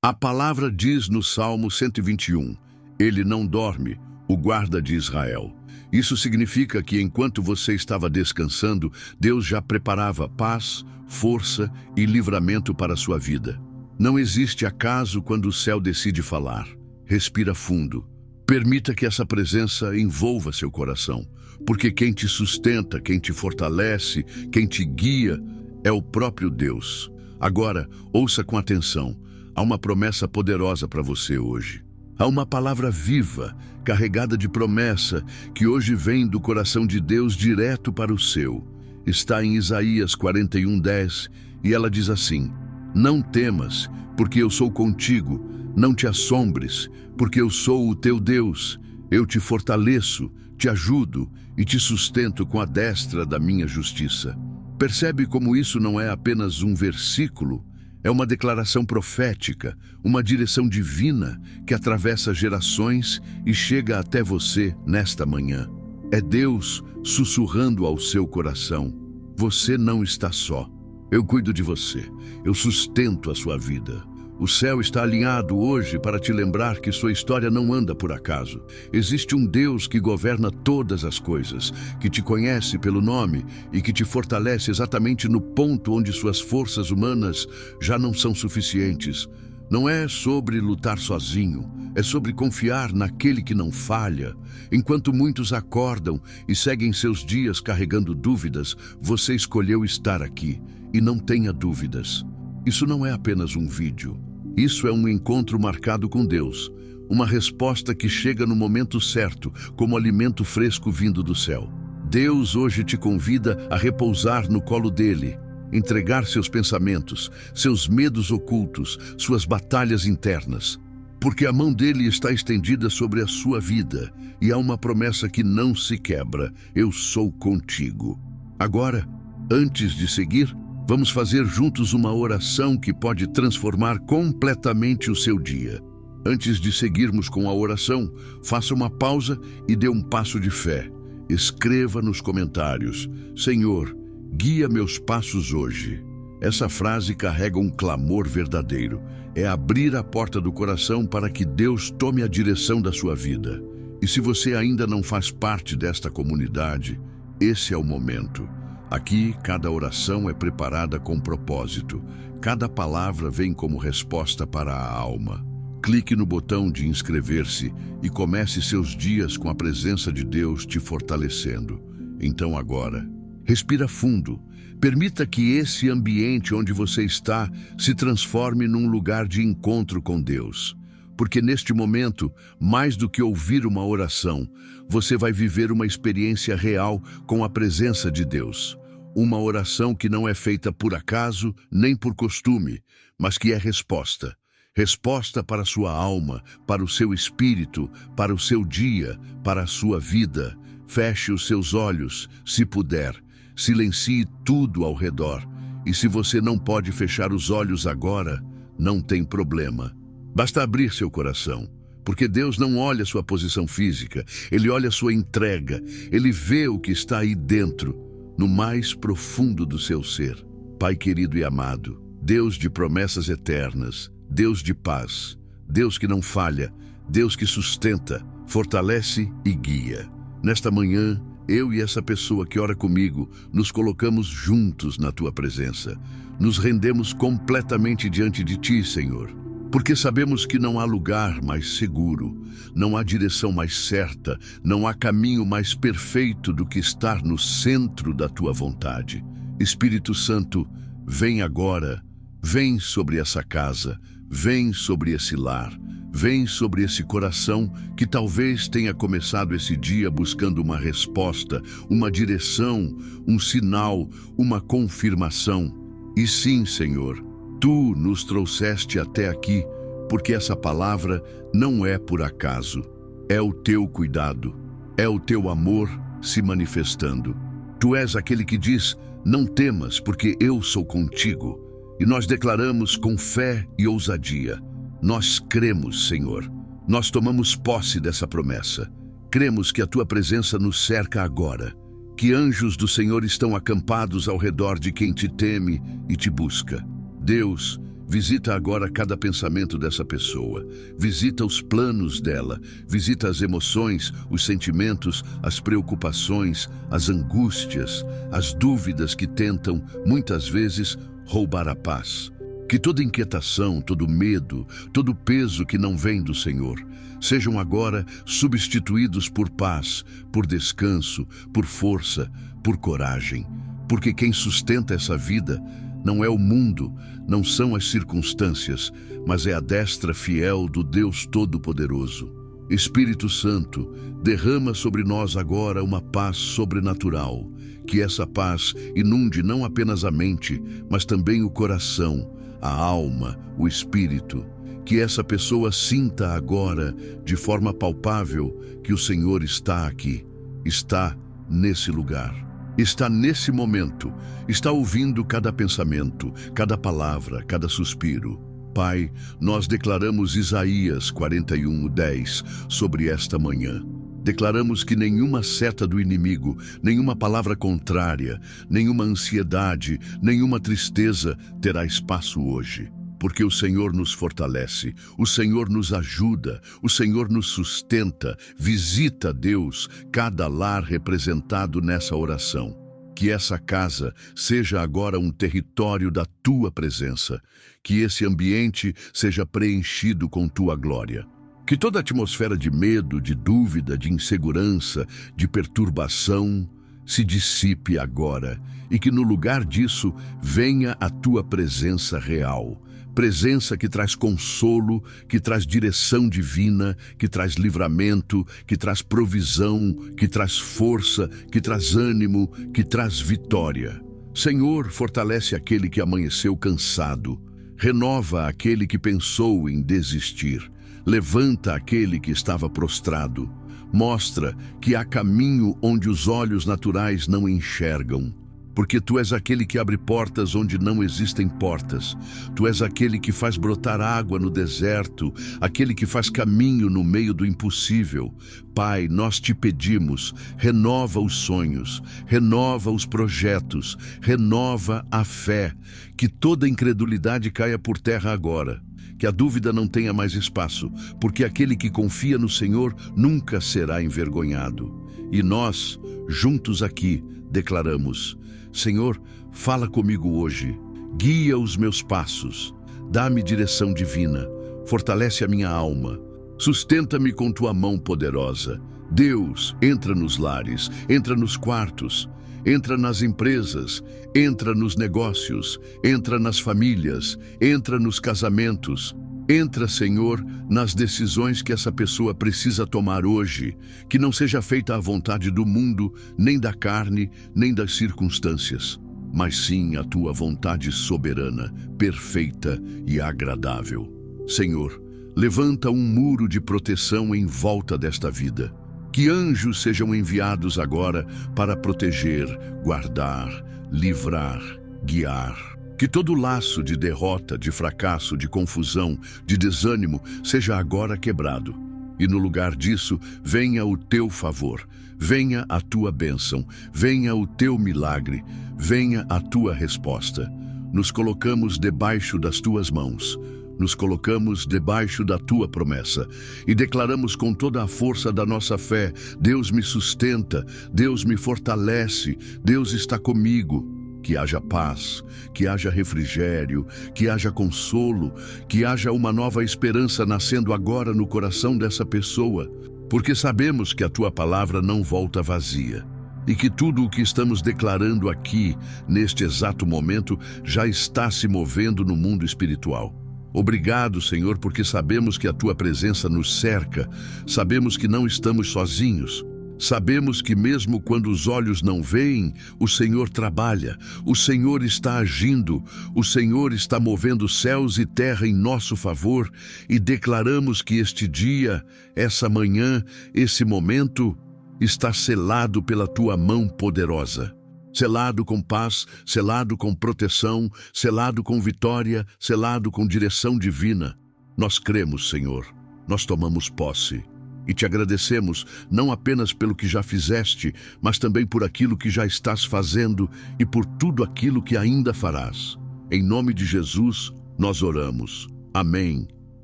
A palavra diz no Salmo 121, ele não dorme, o guarda de Israel. Isso significa que enquanto você estava descansando, Deus já preparava paz, força e livramento para a sua vida. Não existe acaso quando o céu decide falar. Respira fundo. Permita que essa presença envolva seu coração, porque quem te sustenta, quem te fortalece, quem te guia é o próprio Deus. Agora, ouça com atenção. Há uma promessa poderosa para você hoje. Há uma palavra viva, carregada de promessa, que hoje vem do coração de Deus direto para o seu. Está em Isaías 41:10, e ela diz assim: Não temas, porque eu sou contigo. Não te assombres, porque eu sou o teu Deus. Eu te fortaleço, te ajudo e te sustento com a destra da minha justiça. Percebe como isso não é apenas um versículo? É uma declaração profética, uma direção divina que atravessa gerações e chega até você nesta manhã. É Deus sussurrando ao seu coração: você não está só. Eu cuido de você. Eu sustento a sua vida. O céu está alinhado hoje para te lembrar que sua história não anda por acaso. Existe um Deus que governa todas as coisas, que te conhece pelo nome e que te fortalece exatamente no ponto onde suas forças humanas já não são suficientes. Não é sobre lutar sozinho, é sobre confiar naquele que não falha. Enquanto muitos acordam e seguem seus dias carregando dúvidas, você escolheu estar aqui e não tenha dúvidas. Isso não é apenas um vídeo. Isso é um encontro marcado com Deus. Uma resposta que chega no momento certo, como alimento fresco vindo do céu. Deus hoje te convida a repousar no colo dele, entregar seus pensamentos, seus medos ocultos, suas batalhas internas. Porque a mão dele está estendida sobre a sua vida e há uma promessa que não se quebra: eu sou contigo. Agora, antes de seguir, vamos fazer juntos uma oração que pode transformar completamente o seu dia. Antes de seguirmos com a oração, faça uma pausa e dê um passo de fé. Escreva nos comentários: Senhor, guia meus passos hoje. Essa frase carrega um clamor verdadeiro. É abrir a porta do coração para que Deus tome a direção da sua vida. E se você ainda não faz parte desta comunidade, esse é o momento. Aqui, cada oração é preparada com propósito. Cada palavra vem como resposta para a alma. Clique no botão de inscrever-se e comece seus dias com a presença de Deus te fortalecendo. Então agora, respira fundo. Permita que esse ambiente onde você está se transforme num lugar de encontro com Deus. Porque neste momento, mais do que ouvir uma oração, você vai viver uma experiência real com a presença de Deus. Uma oração que não é feita por acaso nem por costume, mas que é resposta. Resposta para a sua alma, para o seu espírito, para o seu dia, para a sua vida. Feche os seus olhos, se puder. Silencie tudo ao redor. E se você não pode fechar os olhos agora, não tem problema. Basta abrir seu coração. Porque Deus não olha sua posição física, Ele olha sua entrega. Ele vê o que está aí dentro, no mais profundo do seu ser. Pai querido e amado, Deus de promessas eternas, Deus de paz, Deus que não falha, Deus que sustenta, fortalece e guia. Nesta manhã, eu e essa pessoa que ora comigo, nos colocamos juntos na Tua presença. Nos rendemos completamente diante de Ti, Senhor. Porque sabemos que não há lugar mais seguro, não há direção mais certa, não há caminho mais perfeito do que estar no centro da Tua vontade. Espírito Santo, vem agora, vem sobre essa casa, vem sobre esse lar, vem sobre esse coração que talvez tenha começado esse dia buscando uma resposta, uma direção, um sinal, uma confirmação. E sim, Senhor, Tu nos trouxeste até aqui, porque essa palavra não é por acaso. É o Teu cuidado, é o Teu amor se manifestando. Tu és aquele que diz: não temas, porque eu sou contigo. E nós declaramos com fé e ousadia. Nós cremos, Senhor. Nós tomamos posse dessa promessa. Cremos que a Tua presença nos cerca agora, que anjos do Senhor estão acampados ao redor de quem Te teme e Te busca. Deus, Visita agora cada pensamento dessa pessoa. Visita os planos dela. Visita as emoções, os sentimentos, as preocupações, as angústias, as dúvidas que tentam, muitas vezes, roubar a paz. Que toda inquietação, todo medo, todo peso que não vem do Senhor, sejam agora substituídos por paz, por descanso, por força, por coragem. Porque quem sustenta essa vida não é o mundo, não são as circunstâncias, mas é a destra fiel do Deus Todo-Poderoso. Espírito Santo, derrama sobre nós agora uma paz sobrenatural. Que essa paz inunde não apenas a mente, mas também o coração, a alma, o espírito. Que essa pessoa sinta agora, de forma palpável, que o Senhor está aqui, está nesse lugar. Está nesse momento, está ouvindo cada pensamento, cada palavra, cada suspiro. Pai, nós declaramos Isaías 41:10 sobre esta manhã. Declaramos que nenhuma seta do inimigo, nenhuma palavra contrária, nenhuma ansiedade, nenhuma tristeza terá espaço hoje. Porque o Senhor nos fortalece, o Senhor nos ajuda, o Senhor nos sustenta. Visita, Deus, cada lar representado nessa oração. Que essa casa seja agora um território da Tua presença. Que esse ambiente seja preenchido com Tua glória. Que toda atmosfera de medo, de dúvida, de insegurança, de perturbação se dissipe agora e que no lugar disso venha a Tua presença real. Presença que traz consolo, que traz direção divina, que traz livramento, que traz provisão, que traz força, que traz ânimo, que traz vitória. Senhor, fortalece aquele que amanheceu cansado. Renova aquele que pensou em desistir. Levanta aquele que estava prostrado. Mostra que há caminho onde os olhos naturais não enxergam. Porque Tu és aquele que abre portas onde não existem portas. Tu és aquele que faz brotar água no deserto, aquele que faz caminho no meio do impossível. Pai, nós Te pedimos, renova os sonhos, renova os projetos, renova a fé, que toda incredulidade caia por terra agora. Que a dúvida não tenha mais espaço, porque aquele que confia no Senhor nunca será envergonhado. E nós, juntos aqui, declaramos: Senhor, fala comigo hoje, guia os meus passos, dá-me direção divina, fortalece a minha alma, sustenta-me com Tua mão poderosa. Deus, entra nos lares, entra nos quartos, entra nas empresas, entra nos negócios, entra nas famílias, entra nos casamentos. Entra, Senhor, nas decisões que essa pessoa precisa tomar hoje, que não seja feita à vontade do mundo, nem da carne, nem das circunstâncias, mas sim a Tua vontade soberana, perfeita e agradável. Senhor, levanta um muro de proteção em volta desta vida. Que anjos sejam enviados agora para proteger, guardar, livrar, guiar. Que todo laço de derrota, de fracasso, de confusão, de desânimo seja agora quebrado. E no lugar disso, venha o Teu favor, venha a Tua bênção, venha o Teu milagre, venha a Tua resposta. Nos colocamos debaixo das Tuas mãos, nos colocamos debaixo da Tua promessa e declaramos com toda a força da nossa fé: Deus me sustenta, Deus me fortalece, Deus está comigo. Que haja paz, que haja refrigério, que haja consolo, que haja uma nova esperança nascendo agora no coração dessa pessoa, porque sabemos que a Tua palavra não volta vazia e que tudo o que estamos declarando aqui, neste exato momento, já está se movendo no mundo espiritual. Obrigado, Senhor, porque sabemos que a Tua presença nos cerca, sabemos que não estamos sozinhos. Sabemos que mesmo quando os olhos não veem, o Senhor trabalha, o Senhor está agindo, o Senhor está movendo céus e terra em nosso favor e declaramos que este dia, essa manhã, esse momento está selado pela Tua mão poderosa. Selado com paz, selado com proteção, selado com vitória, selado com direção divina. Nós cremos, Senhor, nós tomamos posse. E Te agradecemos não apenas pelo que já fizeste, mas também por aquilo que já estás fazendo e por tudo aquilo que ainda farás. Em nome de Jesus, Nós oramos. Amém,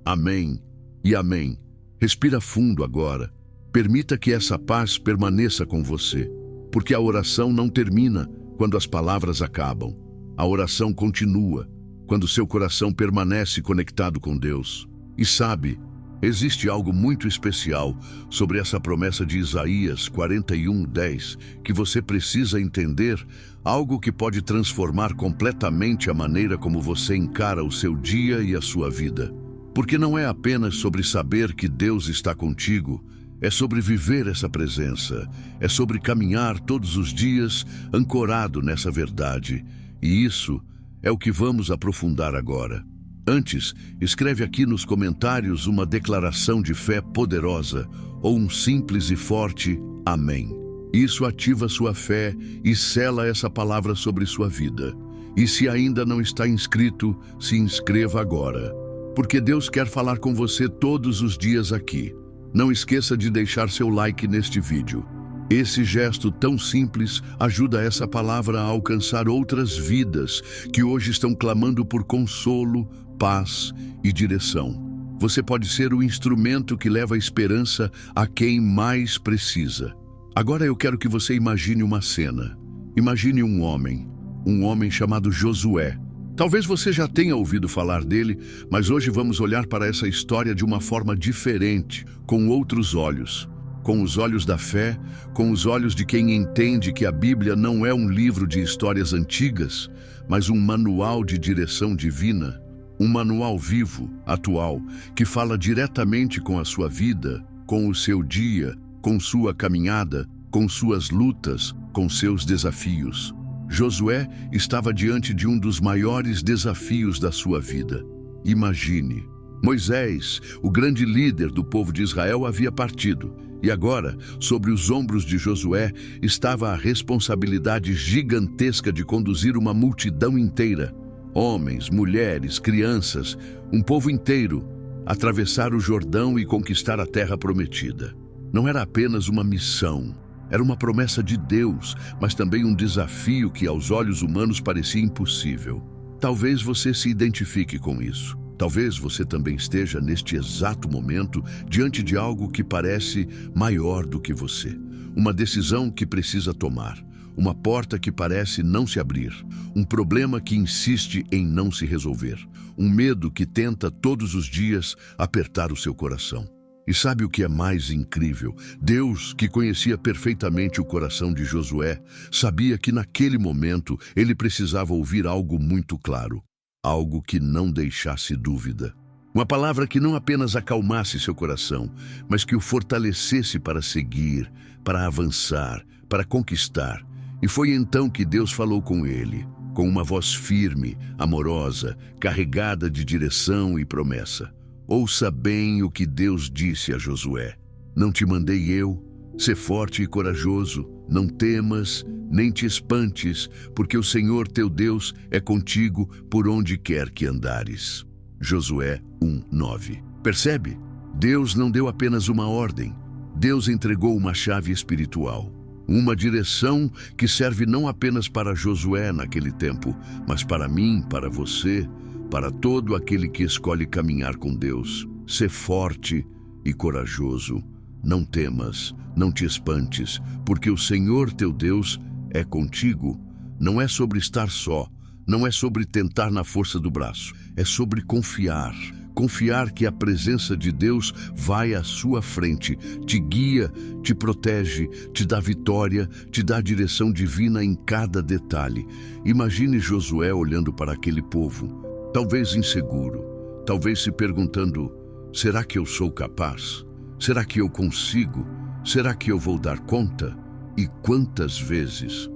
amém e amém. Respira fundo agora. Permita que essa paz permaneça com você, porque a oração não termina quando as palavras acabam. A oração continua quando seu coração permanece conectado com Deus. E sabe, existe algo muito especial sobre essa promessa de Isaías 41:10 que você precisa entender, algo que pode transformar completamente a maneira como você encara o seu dia e a sua vida. Porque não é apenas sobre saber que Deus está contigo, é sobre viver essa presença, é sobre caminhar todos os dias ancorado nessa verdade. E isso é o que vamos aprofundar agora. Antes, escreve aqui nos comentários uma declaração de fé poderosa ou um simples e forte amém. Isso ativa sua fé e sela essa palavra sobre sua vida. E se ainda não está inscrito, se inscreva agora, porque Deus quer falar com você todos os dias aqui. Não esqueça de deixar seu like neste vídeo. Esse gesto tão simples ajuda essa palavra a alcançar outras vidas que hoje estão clamando por consolo, paz e direção. Você pode ser o instrumento que leva a esperança a quem mais precisa. Agora eu quero que você imagine uma cena. Imagine um homem chamado Josué. Talvez você já tenha ouvido falar dele, mas hoje vamos olhar para essa história de uma forma diferente, com outros olhos. Com os olhos da fé, com os olhos de quem entende que a Bíblia não é um livro de histórias antigas, mas um manual de direção divina. Um manual vivo, atual, que fala diretamente com a sua vida, com o seu dia, com sua caminhada, com suas lutas, com seus desafios. Josué estava diante de um dos maiores desafios da sua vida. Imagine, Moisés, o grande líder do povo de Israel, havia partido. E agora, sobre os ombros de Josué, estava a responsabilidade gigantesca de conduzir uma multidão inteira. Homens, mulheres, crianças, um povo inteiro, atravessar o Jordão e conquistar a terra prometida. Não era apenas uma missão. Era uma promessa de Deus, mas também um desafio que aos olhos humanos parecia impossível. Talvez você se identifique com isso. Talvez você também esteja neste exato momento diante de algo que parece maior do que você. Uma decisão que precisa tomar. Uma porta que parece não se abrir. Um problema que insiste em não se resolver. Um medo que tenta todos os dias apertar o seu coração. E sabe o que é mais incrível? Deus, que conhecia perfeitamente o coração de Josué, sabia que naquele momento ele precisava ouvir algo muito claro. Algo que não deixasse dúvida. Uma palavra que não apenas acalmasse seu coração, mas que o fortalecesse para seguir, para avançar, para conquistar. E foi então que Deus falou com ele, com uma voz firme, amorosa, carregada de direção e promessa. Ouça bem o que Deus disse a Josué. Não te mandei eu? Sê forte e corajoso, não temas, nem te espantes, porque o Senhor teu Deus é contigo por onde quer que andares. Josué 1:9. Percebe? Deus não deu apenas uma ordem. Deus entregou uma chave espiritual. Uma direção que serve não apenas para Josué naquele tempo, mas para mim, para você, para todo aquele que escolhe caminhar com Deus. Sê forte e corajoso. Não temas, não te espantes, porque o Senhor teu Deus é contigo. Não é sobre estar só, não é sobre tentar na força do braço, é sobre confiar. Confiar que a presença de Deus vai à sua frente, te guia, te protege, te dá vitória, te dá direção divina em cada detalhe. Imagine Josué olhando para aquele povo, talvez inseguro, talvez se perguntando: será que eu sou capaz? Será que eu consigo? Será que eu vou dar conta? E quantas vezes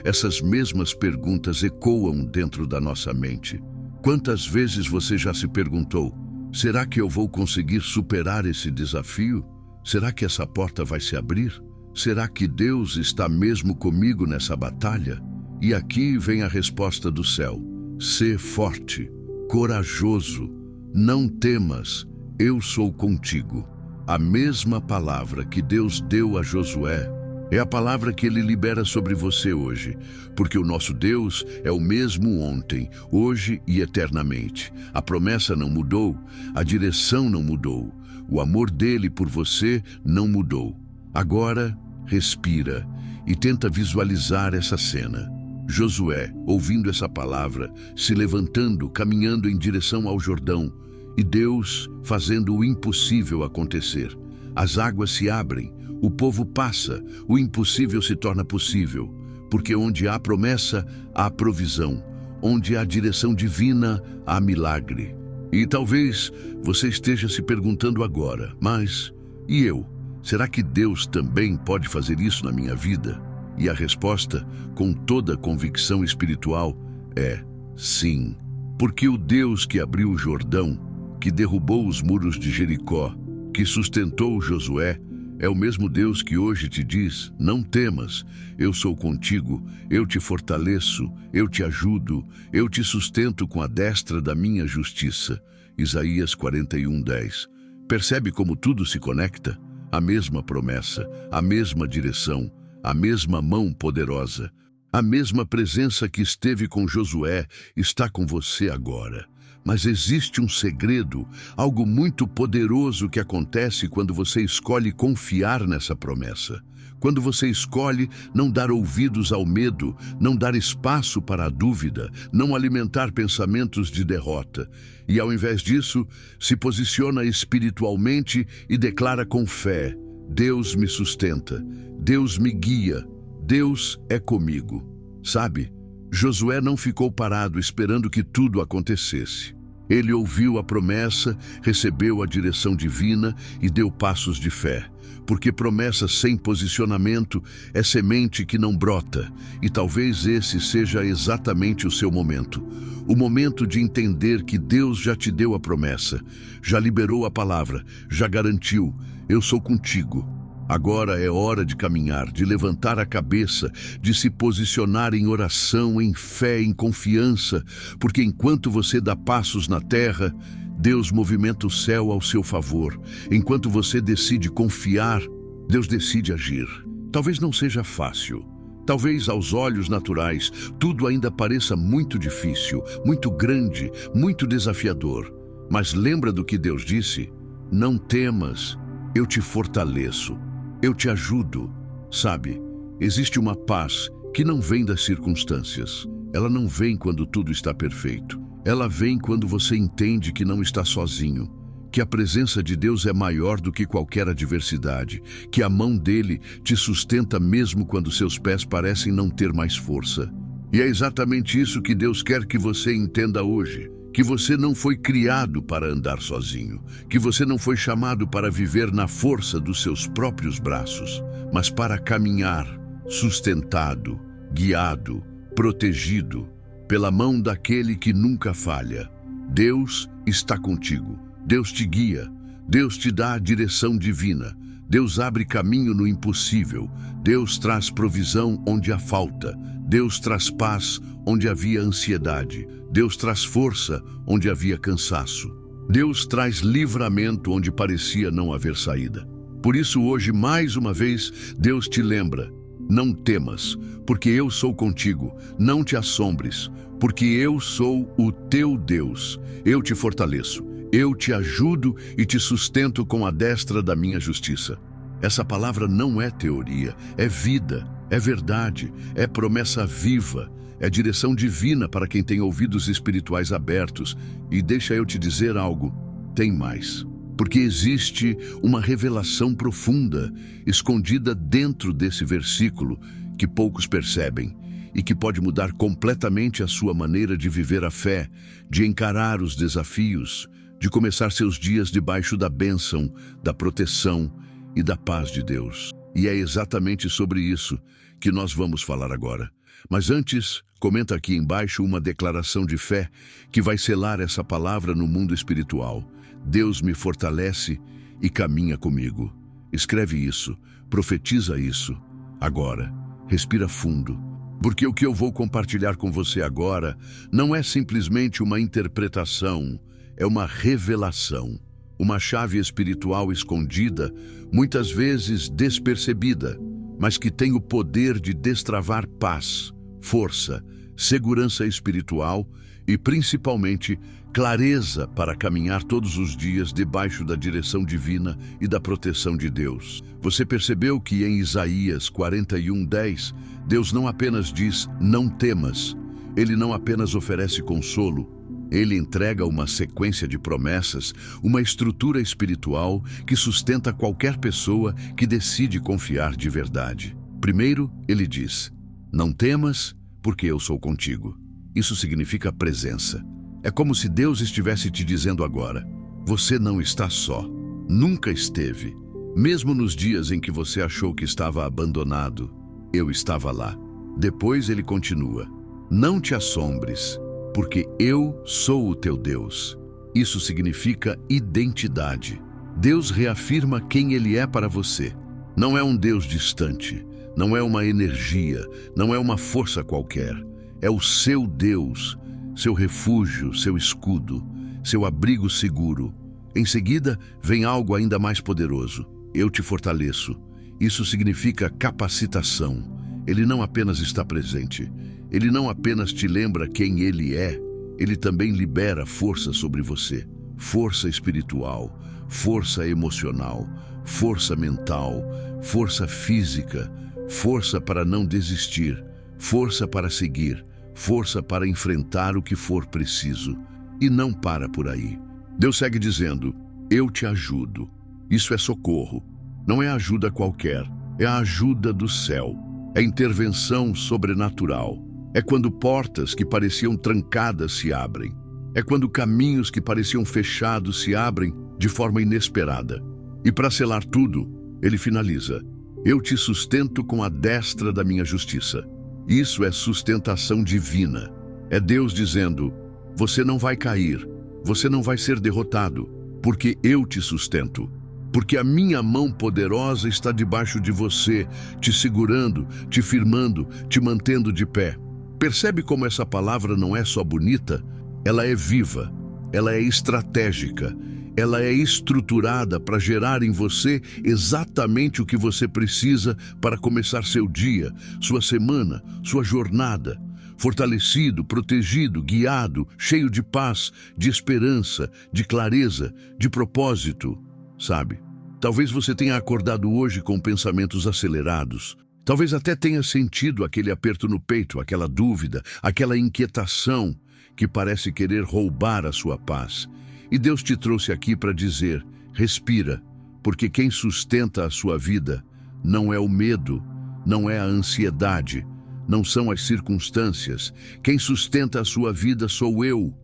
essas mesmas perguntas ecoam dentro da nossa mente? Quantas vezes você já se perguntou: será que eu vou conseguir superar esse desafio? Será que essa porta vai se abrir? Será que Deus está mesmo comigo nessa batalha? E aqui vem a resposta do céu: sê forte, corajoso, não temas, eu sou contigo. A mesma palavra que Deus deu a Josué, É a palavra que Ele libera sobre você hoje, porque o nosso Deus é o mesmo ontem, hoje e eternamente. A promessa não mudou, a direção não mudou, o amor dele por você não mudou. Agora, respira e tenta visualizar essa cena. Josué, ouvindo essa palavra, se levantando, caminhando em direção ao Jordão, e Deus fazendo o impossível acontecer. As águas se abrem, o povo passa, o impossível se torna possível, porque onde há promessa, há provisão, onde há direção divina, há milagre. E talvez você esteja se perguntando agora, mas e eu? Será que Deus também pode fazer isso na minha vida? E a resposta, com toda a convicção espiritual, é sim. Porque o Deus que abriu o Jordão, que derrubou os muros de Jericó, que sustentou Josué, é o mesmo Deus que hoje te diz: não temas, eu sou contigo, eu te fortaleço, eu te ajudo, eu te sustento com a destra da minha justiça. Isaías 41:10. Percebe como tudo se conecta? A mesma promessa, a mesma direção, a mesma mão poderosa, a mesma presença que esteve com Josué está com você agora. Mas existe um segredo, algo muito poderoso que acontece quando você escolhe confiar nessa promessa. Quando você escolhe não dar ouvidos ao medo, não dar espaço para a dúvida, não alimentar pensamentos de derrota. E ao invés disso, se posiciona espiritualmente e declara com fé: Deus me sustenta, Deus me guia, Deus é comigo. Sabe? Josué não ficou parado esperando que tudo acontecesse. Ele ouviu a promessa, recebeu a direção divina e deu passos de fé. Porque promessa sem posicionamento é semente que não brota. E talvez esse seja exatamente o seu momento. O momento de entender que Deus já te deu a promessa, já liberou a palavra, já garantiu: eu sou contigo. Agora é hora de caminhar, de levantar a cabeça, de se posicionar em oração, em fé, em confiança, porque enquanto você dá passos na terra, Deus movimenta o céu ao seu favor. Enquanto você decide confiar, Deus decide agir. Talvez não seja fácil. Talvez aos olhos naturais tudo ainda pareça muito difícil, muito grande, muito desafiador. Mas lembra do que Deus disse? Não temas, eu te fortaleço. Eu te ajudo. Sabe, existe uma paz que não vem das circunstâncias. Ela não vem quando tudo está perfeito. Ela vem quando você entende que não está sozinho, que a presença de Deus é maior do que qualquer adversidade, que a mão dele te sustenta mesmo quando seus pés parecem não ter mais força. E é exatamente isso que Deus quer que você entenda hoje. Que você não foi criado para andar sozinho, que você não foi chamado para viver na força dos seus próprios braços, mas para caminhar sustentado, guiado, protegido pela mão daquele que nunca falha. Deus está contigo, Deus te guia, Deus te dá a direção divina, Deus abre caminho no impossível, Deus traz provisão onde há falta, Deus traz paz onde havia ansiedade, Deus traz força onde havia cansaço. Deus traz livramento onde parecia não haver saída. Por isso hoje, mais uma vez, Deus te lembra: não temas, porque eu sou contigo. Não te assombres, porque eu sou o teu Deus. Eu te fortaleço, eu te ajudo e te sustento com a destra da minha justiça. Essa palavra não é teoria, é vida, é verdade, é promessa viva. É direção divina para quem tem ouvidos espirituais abertos. E deixa eu te dizer algo, tem mais. Porque existe uma revelação profunda, escondida dentro desse versículo, que poucos percebem, e que pode mudar completamente a sua maneira de viver a fé, de encarar os desafios, de começar seus dias debaixo da bênção, da proteção e da paz de Deus. E é exatamente sobre isso que nós vamos falar agora. Mas antes, comenta aqui embaixo uma declaração de fé que vai selar essa palavra no mundo espiritual. Deus me fortalece e caminha comigo. Escreve isso, profetiza isso. Agora, respira fundo, porque o que eu vou compartilhar com você agora não é simplesmente uma interpretação, é uma revelação. Uma chave espiritual escondida, muitas vezes despercebida, mas que tem o poder de destravar paz, força, segurança espiritual e, principalmente, clareza para caminhar todos os dias debaixo da direção divina e da proteção de Deus. Você percebeu que em Isaías 41:10, Deus não apenas diz, não temas, Ele não apenas oferece consolo, Ele entrega uma sequência de promessas, uma estrutura espiritual que sustenta qualquer pessoa que decide confiar de verdade. Primeiro, Ele diz, não temas, porque eu sou contigo. Isso significa presença. É como se Deus estivesse te dizendo agora, você não está só, nunca esteve. Mesmo nos dias em que você achou que estava abandonado, eu estava lá. Depois ele continua, não te assombres, porque eu sou o teu Deus. Isso significa identidade. Deus reafirma quem Ele é para você. Não é um Deus distante, não é uma energia, não é uma força qualquer. É o seu Deus, seu refúgio, seu escudo, seu abrigo seguro. Em seguida, vem algo ainda mais poderoso. Eu te fortaleço. Isso significa capacitação. Ele não apenas está presente. Ele não apenas te lembra quem Ele é. Ele também libera força sobre você. Força espiritual, força emocional, força mental, força física, força para não desistir, força para seguir, força para enfrentar o que for preciso. E não para por aí. Deus segue dizendo, eu te ajudo. Isso é socorro. Não é ajuda qualquer, é a ajuda do céu. É intervenção sobrenatural. É quando portas que pareciam trancadas se abrem. É quando caminhos que pareciam fechados se abrem de forma inesperada. E para selar tudo, ele finaliza, eu te sustento com a destra da minha justiça. Isso é sustentação divina. É Deus dizendo, você não vai cair, você não vai ser derrotado, porque eu te sustento. Porque a minha mão poderosa está debaixo de você, te segurando, te firmando, te mantendo de pé. Percebe como essa palavra não é só bonita? Ela é viva, ela é estratégica, ela é estruturada para gerar em você exatamente o que você precisa para começar seu dia, sua semana, sua jornada. Fortalecido, protegido, guiado, cheio de paz, de esperança, de clareza, de propósito. Sabe? Talvez você tenha acordado hoje com pensamentos acelerados. Talvez até tenha sentido aquele aperto no peito, aquela dúvida, aquela inquietação que parece querer roubar a sua paz. E Deus te trouxe aqui para dizer, respira, porque quem sustenta a sua vida não é o medo, não é a ansiedade, não são as circunstâncias. Quem sustenta a sua vida sou eu,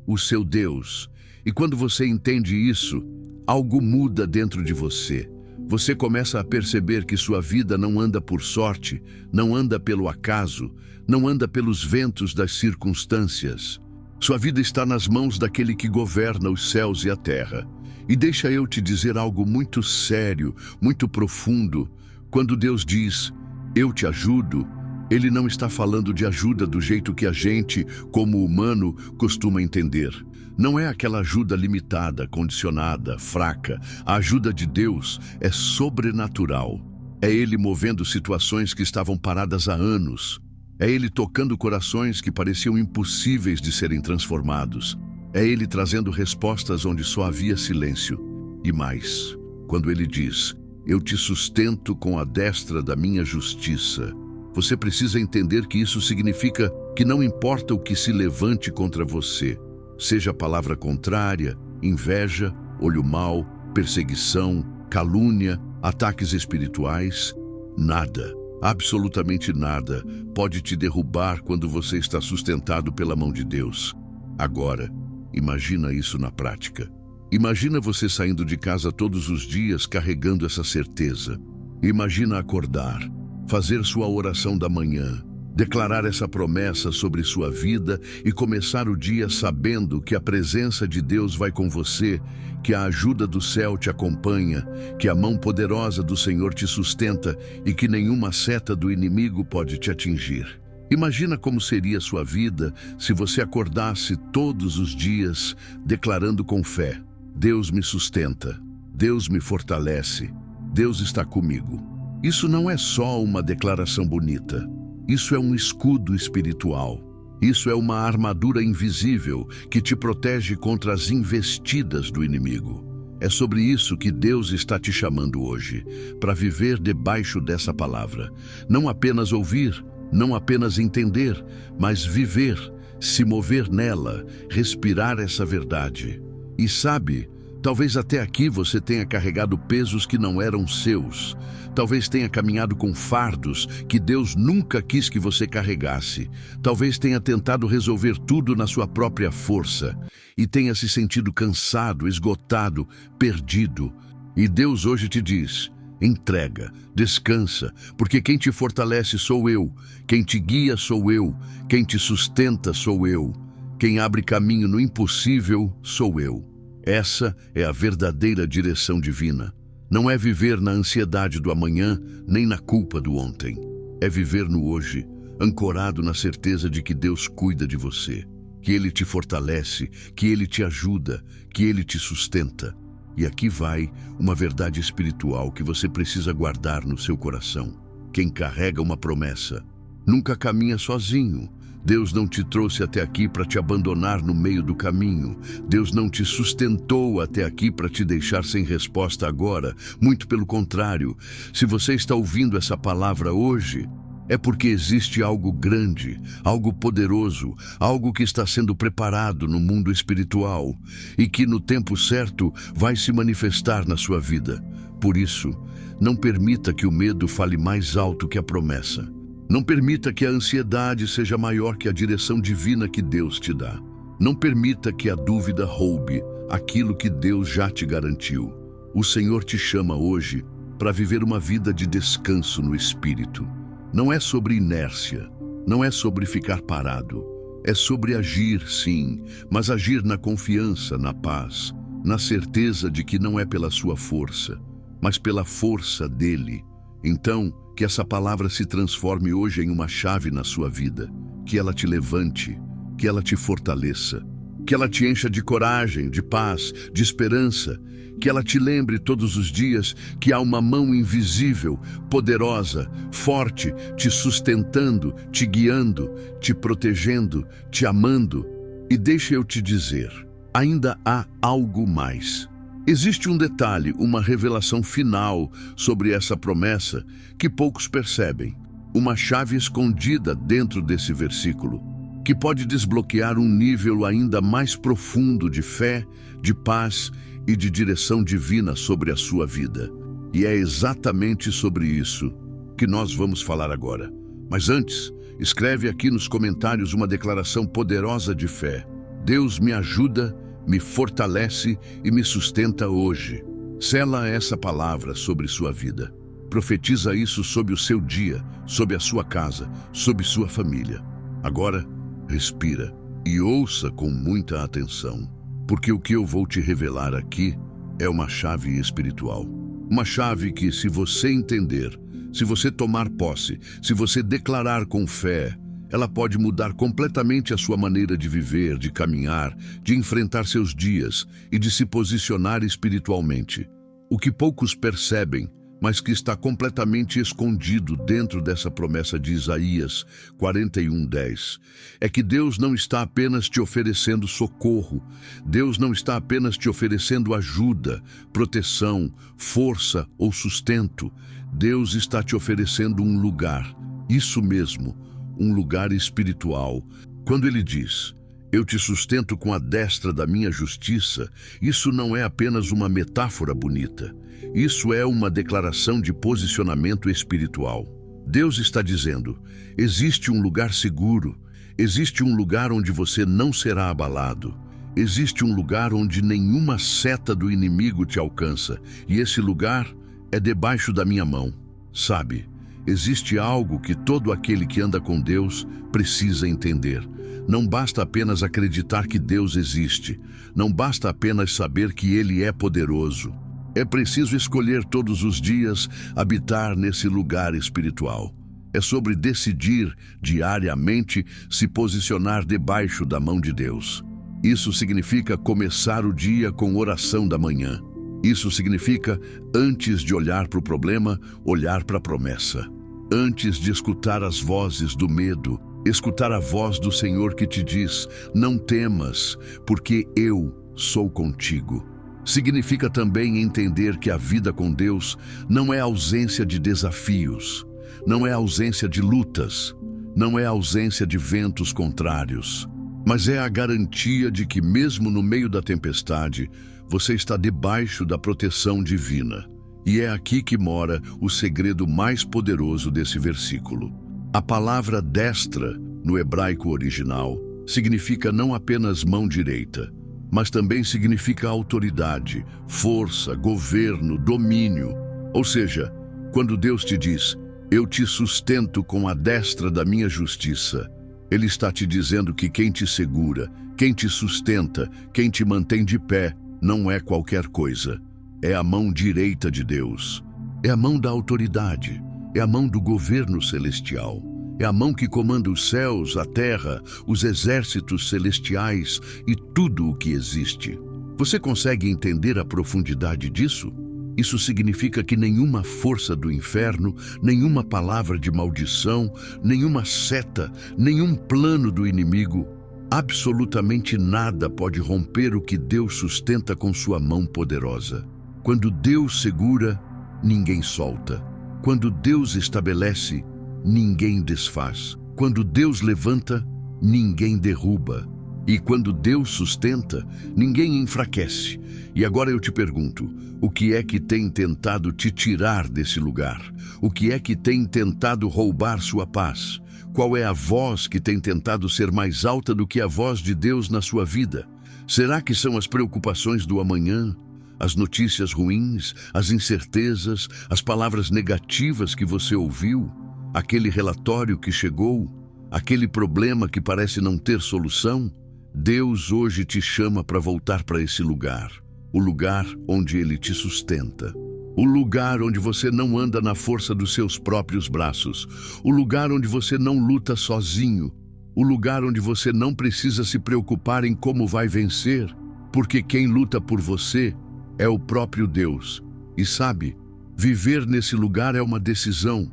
o seu Deus. E quando você entende isso, algo muda dentro de você. Você começa a perceber que sua vida não anda por sorte, não anda pelo acaso, não anda pelos ventos das circunstâncias. Sua vida está nas mãos daquele que governa os céus e a terra. E deixa eu te dizer algo muito sério, muito profundo. Quando Deus diz, eu te ajudo, Ele não está falando de ajuda do jeito que a gente, como humano, costuma entender. Não é aquela ajuda limitada, condicionada, fraca. A ajuda de Deus é sobrenatural. É Ele movendo situações que estavam paradas há anos. É Ele tocando corações que pareciam impossíveis de serem transformados. É Ele trazendo respostas onde só havia silêncio. E mais, quando Ele diz, eu te sustento com a destra da minha justiça, você precisa entender que isso significa que não importa o que se levante contra você, seja palavra contrária, inveja, olho mau, perseguição, calúnia, ataques espirituais, nada, absolutamente nada, pode te derrubar quando você está sustentado pela mão de Deus. Agora, imagina isso na prática. Imagina você saindo de casa todos os dias carregando essa certeza. Imagina acordar, fazer sua oração da manhã, declarar essa promessa sobre sua vida e começar o dia sabendo que a presença de Deus vai com você, que a ajuda do céu te acompanha, que a mão poderosa do Senhor te sustenta e que nenhuma seta do inimigo pode te atingir. Imagina como seria sua vida se você acordasse todos os dias declarando com fé, Deus me sustenta, Deus me fortalece, Deus está comigo. Isso não é só uma declaração bonita. Isso é um escudo espiritual. Isso é uma armadura invisível que te protege contra as investidas do inimigo. É sobre isso que Deus está te chamando hoje, para viver debaixo dessa palavra. Não apenas ouvir, não apenas entender, mas viver, se mover nela, respirar essa verdade. E sabe, talvez até aqui você tenha carregado pesos que não eram seus. Talvez tenha caminhado com fardos que Deus nunca quis que você carregasse. Talvez tenha tentado resolver tudo na sua própria força e tenha se sentido cansado, esgotado, perdido. E Deus hoje te diz: entrega, descansa, porque quem te fortalece sou eu, quem te guia sou eu, quem te sustenta sou eu, quem abre caminho no impossível sou eu. Essa é a verdadeira direção divina. Não é viver na ansiedade do amanhã, nem na culpa do ontem. É viver no hoje, ancorado na certeza de que Deus cuida de você, que Ele te fortalece, que Ele te ajuda, que Ele te sustenta. E aqui vai uma verdade espiritual que você precisa guardar no seu coração. Quem carrega uma promessa nunca caminha sozinho. Deus não te trouxe até aqui para te abandonar no meio do caminho. Deus não te sustentou até aqui para te deixar sem resposta agora. Muito pelo contrário. Se você está ouvindo essa palavra hoje, é porque existe algo grande, algo poderoso, algo que está sendo preparado no mundo espiritual e que no tempo certo vai se manifestar na sua vida. Por isso, não permita que o medo fale mais alto que a promessa. Não permita que a ansiedade seja maior que a direção divina que Deus te dá. Não permita que a dúvida roube aquilo que Deus já te garantiu. O Senhor te chama hoje para viver uma vida de descanso no Espírito. Não é sobre inércia, não é sobre ficar parado. É sobre agir, sim, mas agir na confiança, na paz, na certeza de que não é pela sua força, mas pela força dele. Então, que essa palavra se transforme hoje em uma chave na sua vida, que ela te levante, que ela te fortaleça, que ela te encha de coragem, de paz, de esperança, que ela te lembre todos os dias que há uma mão invisível, poderosa, forte, te sustentando, te guiando, te protegendo, te amando. E deixa eu te dizer, ainda há algo mais. Existe um detalhe, uma revelação final sobre essa promessa que poucos percebem. Uma chave escondida dentro desse versículo, que pode desbloquear um nível ainda mais profundo de fé, de paz e de direção divina sobre a sua vida. E é exatamente sobre isso que nós vamos falar agora. Mas antes, escreve aqui nos comentários uma declaração poderosa de fé. Deus me ajuda, me fortalece e me sustenta hoje. Sela essa palavra sobre sua vida. Profetiza isso sobre o seu dia, sobre a sua casa, sobre sua família. Agora, respira e ouça com muita atenção, porque o que eu vou te revelar aqui é uma chave espiritual. Uma chave que, se você entender, se você tomar posse, se você declarar com fé, ela pode mudar completamente a sua maneira de viver, de caminhar, de enfrentar seus dias e de se posicionar espiritualmente. O que poucos percebem, mas que está completamente escondido dentro dessa promessa de Isaías 41:10, é que Deus não está apenas te oferecendo socorro, Deus não está apenas te oferecendo ajuda, proteção, força ou sustento. Deus está te oferecendo um lugar, isso mesmo, um lugar espiritual. Quando ele diz, eu te sustento com a destra da minha justiça, isso não é apenas uma metáfora bonita. Isso é uma declaração de posicionamento espiritual. Deus está dizendo, existe um lugar seguro, existe um lugar onde você não será abalado, existe um lugar onde nenhuma seta do inimigo te alcança, e esse lugar é debaixo da minha mão. Sabe, existe algo que todo aquele que anda com Deus precisa entender. Não basta apenas acreditar que Deus existe. Não basta apenas saber que Ele é poderoso. É preciso escolher todos os dias habitar nesse lugar espiritual. É sobre decidir diariamente se posicionar debaixo da mão de Deus. Isso significa começar o dia com oração da manhã. Isso significa, antes de olhar para o problema, olhar para a promessa. Antes de escutar as vozes do medo, escutar a voz do Senhor que te diz: não temas, porque eu sou contigo. Significa também entender que a vida com Deus não é ausência de desafios, não é ausência de lutas, não é ausência de ventos contrários, mas é a garantia de que mesmo no meio da tempestade, você está debaixo da proteção divina. E é aqui que mora o segredo mais poderoso desse versículo. A palavra destra, no hebraico original, significa não apenas mão direita, mas também significa autoridade, força, governo, domínio. Ou seja, quando Deus te diz: eu te sustento com a destra da minha justiça, Ele está te dizendo que quem te segura, quem te sustenta, quem te mantém de pé, não é qualquer coisa. É a mão direita de Deus. É a mão da autoridade. É a mão do governo celestial. É a mão que comanda os céus, a terra, os exércitos celestiais e tudo o que existe. Você consegue entender a profundidade disso? Isso significa que nenhuma força do inferno, nenhuma palavra de maldição, nenhuma seta, nenhum plano do inimigo, absolutamente nada pode romper o que Deus sustenta com sua mão poderosa. Quando Deus segura, ninguém solta. Quando Deus estabelece, ninguém desfaz. Quando Deus levanta, ninguém derruba. E quando Deus sustenta, ninguém enfraquece. E agora eu te pergunto, o que é que tem tentado te tirar desse lugar? O que é que tem tentado roubar sua paz? Qual é a voz que tem tentado ser mais alta do que a voz de Deus na sua vida? Será que são as preocupações do amanhã? As notícias ruins, as incertezas, as palavras negativas que você ouviu? Aquele relatório que chegou? Aquele problema que parece não ter solução? Deus hoje te chama para voltar para esse lugar, o lugar onde Ele te sustenta, o lugar onde você não anda na força dos seus próprios braços, o lugar onde você não luta sozinho, o lugar onde você não precisa se preocupar em como vai vencer, porque quem luta por você é o próprio Deus. E sabe, viver nesse lugar é uma decisão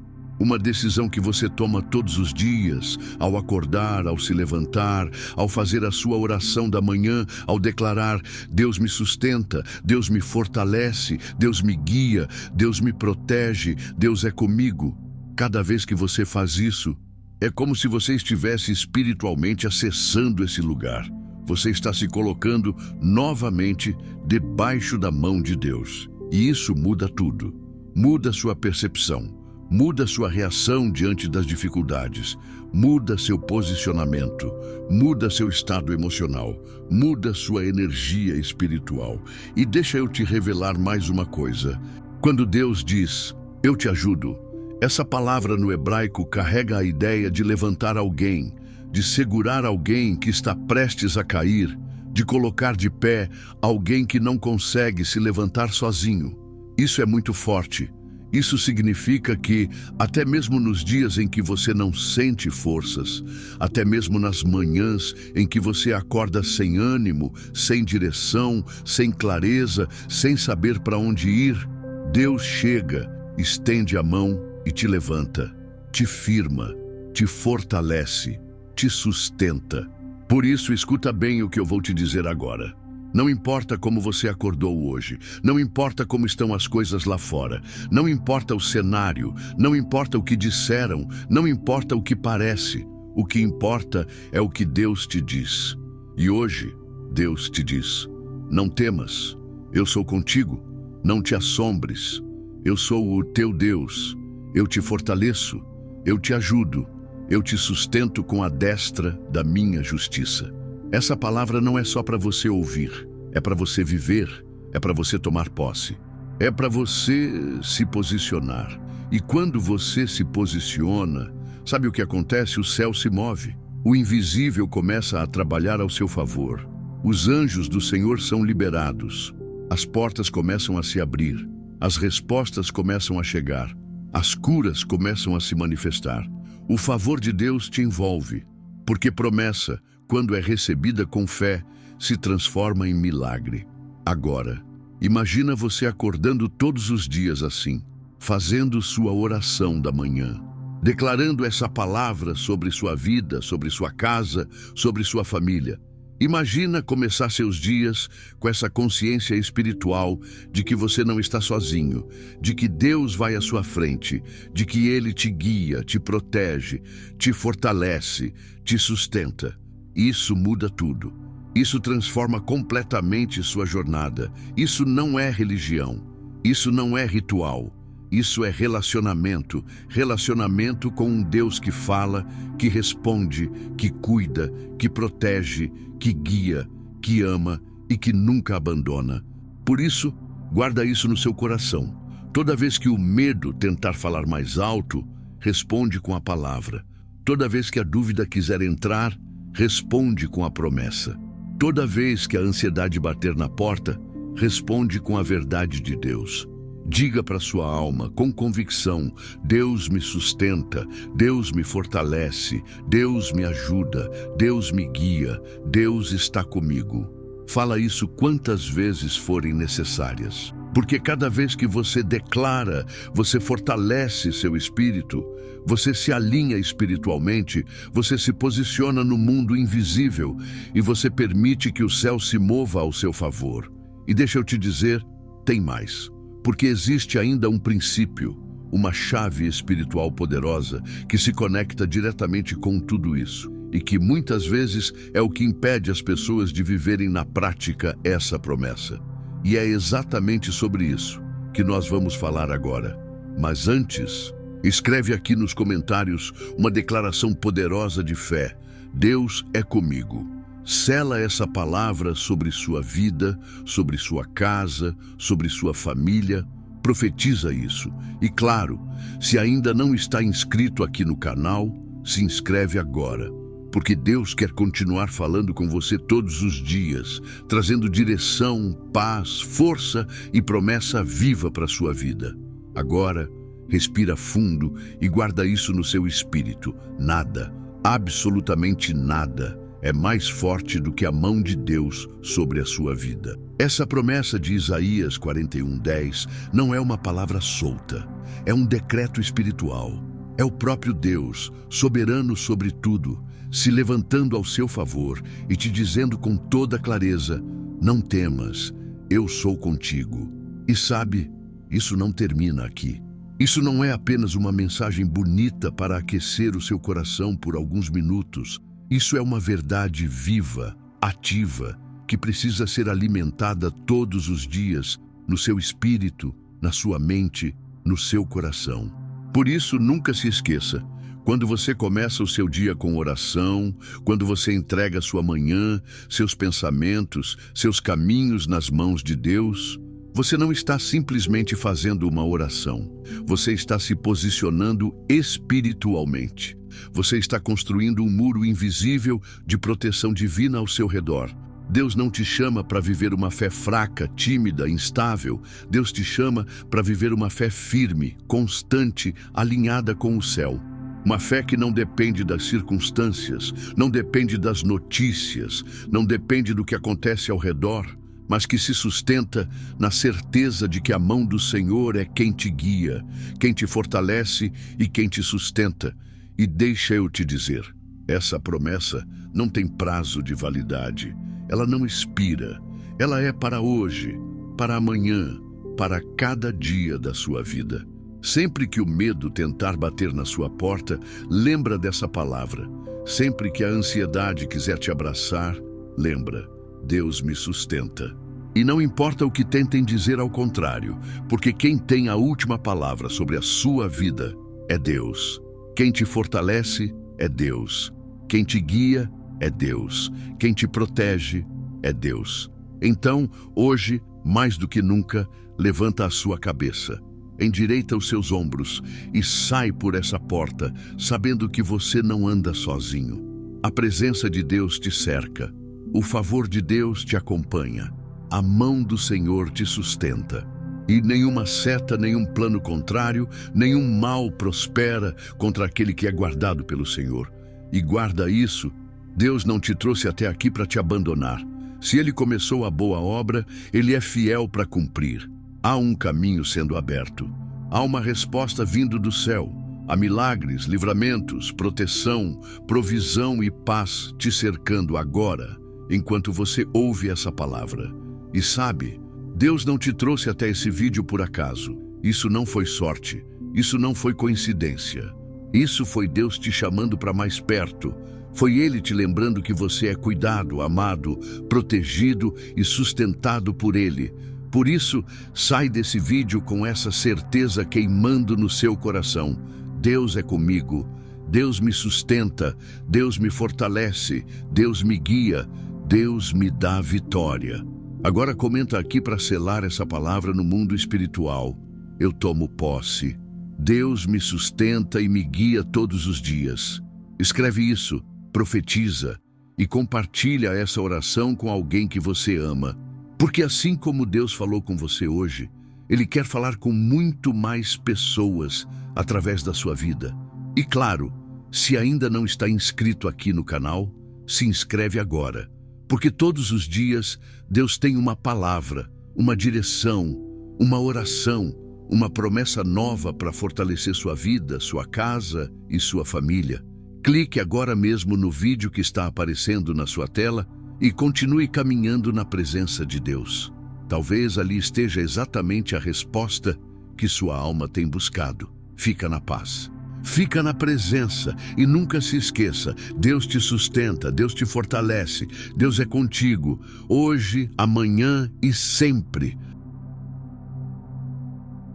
que você toma todos os dias, ao acordar, ao se levantar, ao fazer a sua oração da manhã, ao declarar: Deus me sustenta, Deus me fortalece, Deus me guia, Deus me protege, Deus é comigo. Cada vez que você faz isso, é como se você estivesse espiritualmente acessando esse lugar. Você está se colocando novamente debaixo da mão de Deus. E isso muda tudo. Muda sua percepção. Muda sua reação diante das dificuldades, muda seu posicionamento, muda seu estado emocional, muda sua energia espiritual. E deixa eu te revelar mais uma coisa. Quando Deus diz: eu te ajudo, essa palavra no hebraico carrega a ideia de levantar alguém, de segurar alguém que está prestes a cair, de colocar de pé alguém que não consegue se levantar sozinho. Isso é muito forte. Isso significa que, até mesmo nos dias em que você não sente forças, até mesmo nas manhãs em que você acorda sem ânimo, sem direção, sem clareza, sem saber para onde ir, Deus chega, estende a mão e te levanta, te firma, te fortalece, te sustenta. Por isso, escuta bem o que eu vou te dizer agora. Não importa como você acordou hoje, não importa como estão as coisas lá fora, não importa o cenário, não importa o que disseram, não importa o que parece, o que importa é o que Deus te diz. E hoje, Deus te diz: não temas, eu sou contigo, não te assombres, eu sou o teu Deus, eu te fortaleço, eu te ajudo, eu te sustento com a destra da minha justiça. Essa palavra não é só para você ouvir, é para você viver, é para você tomar posse, é para você se posicionar. E quando você se posiciona, sabe o que acontece? O céu se move, o invisível começa a trabalhar ao seu favor. Os anjos do Senhor são liberados, as portas começam a se abrir, as respostas começam a chegar, as curas começam a se manifestar. O favor de Deus te envolve, porque promessa, quando é recebida com fé, se transforma em milagre. Agora, Imagina você acordando todos os dias assim, fazendo sua oração da manhã, declarando essa palavra sobre sua vida, sobre sua casa, sobre sua família. Imagina começar seus dias com essa consciência espiritual de que você não está sozinho, de que Deus vai à sua frente, de que Ele te guia, te protege, te fortalece, te sustenta. Isso muda tudo. Isso transforma completamente sua jornada. Isso não é religião. Isso não é ritual. Isso é relacionamento. Relacionamento com um Deus que fala, que responde, que cuida, que protege, que guia, que ama e que nunca abandona. Por isso, guarda isso no seu coração. Toda vez que o medo tentar falar mais alto, responde com a palavra. Toda vez que a dúvida quiser entrar, responde com a promessa. Toda vez que a ansiedade bater na porta, responde com a verdade de Deus. Diga para sua alma, com convicção: Deus me sustenta, Deus me fortalece, Deus me ajuda, Deus me guia, Deus está comigo. Fala isso quantas vezes forem necessárias. Porque cada vez que você declara, você fortalece seu espírito, você se alinha espiritualmente, você se posiciona no mundo invisível e você permite que o céu se mova ao seu favor. E deixa eu te dizer, tem mais. Porque existe ainda um princípio, uma chave espiritual poderosa que se conecta diretamente com tudo isso e que muitas vezes é o que impede as pessoas de viverem na prática essa promessa. E é exatamente sobre isso que nós vamos falar agora. Mas antes, escreve aqui nos comentários uma declaração poderosa de fé. Deus é comigo. Sela essa palavra sobre sua vida, sobre sua casa, sobre sua família. Profetiza isso. E claro, se ainda não está inscrito aqui no canal, se inscreve agora. Porque Deus quer continuar falando com você todos os dias, trazendo direção, paz, força e promessa viva para a sua vida. Agora, respira fundo e guarda isso no seu espírito. Nada, absolutamente nada, é mais forte do que a mão de Deus sobre a sua vida. Essa promessa de Isaías 41:10 não é uma palavra solta, é um decreto espiritual. É o próprio Deus, soberano sobre tudo, se levantando ao seu favor e te dizendo com toda clareza: não temas, eu sou contigo. E sabe, isso não termina aqui. Isso não é apenas uma mensagem bonita para aquecer o seu coração por alguns minutos. Isso é uma verdade viva, ativa, que precisa ser alimentada todos os dias no seu espírito, na sua mente, no seu coração. Por isso, nunca se esqueça, quando você começa o seu dia com oração, quando você entrega sua manhã, seus pensamentos, seus caminhos nas mãos de Deus, você não está simplesmente fazendo uma oração. Você está se posicionando espiritualmente. Você está construindo um muro invisível de proteção divina ao seu redor. Deus não te chama para viver uma fé fraca, tímida, instável. Deus te chama para viver uma fé firme, constante, alinhada com o céu. Uma fé que não depende das circunstâncias, não depende das notícias, não depende do que acontece ao redor, mas que se sustenta na certeza de que a mão do Senhor é quem te guia, quem te fortalece e quem te sustenta. E deixa eu te dizer, essa promessa não tem prazo de validade. Ela não expira. Ela é para hoje, para amanhã, para cada dia da sua vida. Sempre que o medo tentar bater na sua porta, lembra dessa palavra. Sempre que a ansiedade quiser te abraçar, lembra: Deus me sustenta. E não importa o que tentem dizer ao contrário, porque quem tem a última palavra sobre a sua vida é Deus. Quem te fortalece é Deus. Quem te guia é Deus. Quem te protege é Deus. Então, hoje, mais do que nunca, levanta a sua cabeça, endireita os seus ombros e sai por essa porta, sabendo que você não anda sozinho. A presença de Deus te cerca. O favor de Deus te acompanha. A mão do Senhor te sustenta. E nenhuma seta, nenhum plano contrário, nenhum mal prospera contra aquele que é guardado pelo Senhor. E guarda isso, Deus não te trouxe até aqui para te abandonar. Se ele começou a boa obra, ele é fiel para cumprir. Há um caminho sendo aberto. Há uma resposta vindo do céu. Há milagres, livramentos, proteção, provisão e paz te cercando agora, enquanto você ouve essa palavra. E sabe, Deus não te trouxe até esse vídeo por acaso. Isso não foi sorte. Isso não foi coincidência. Isso foi Deus te chamando para mais perto. Foi Ele te lembrando que você é cuidado, amado, protegido e sustentado por Ele. Por isso, sai desse vídeo com essa certeza queimando no seu coração. Deus é comigo, Deus me sustenta, Deus me fortalece, Deus me guia, Deus me dá vitória. Agora comenta aqui para selar essa palavra no mundo espiritual. Eu tomo posse. Deus me sustenta e me guia todos os dias. Escreve isso, profetiza e compartilha essa oração com alguém que você ama. Porque assim como Deus falou com você hoje, Ele quer falar com muito mais pessoas através da sua vida. E claro, se ainda não está inscrito aqui no canal, se inscreve agora. Porque todos os dias Deus tem uma palavra, uma direção, uma oração, uma promessa nova para fortalecer sua vida, sua casa e sua família. Clique agora mesmo no vídeo que está aparecendo na sua tela e continue caminhando na presença de Deus. Talvez ali esteja exatamente a resposta que sua alma tem buscado. Fica na paz. Fica na presença e nunca se esqueça, Deus te sustenta, Deus te fortalece, Deus é contigo, hoje, amanhã e sempre.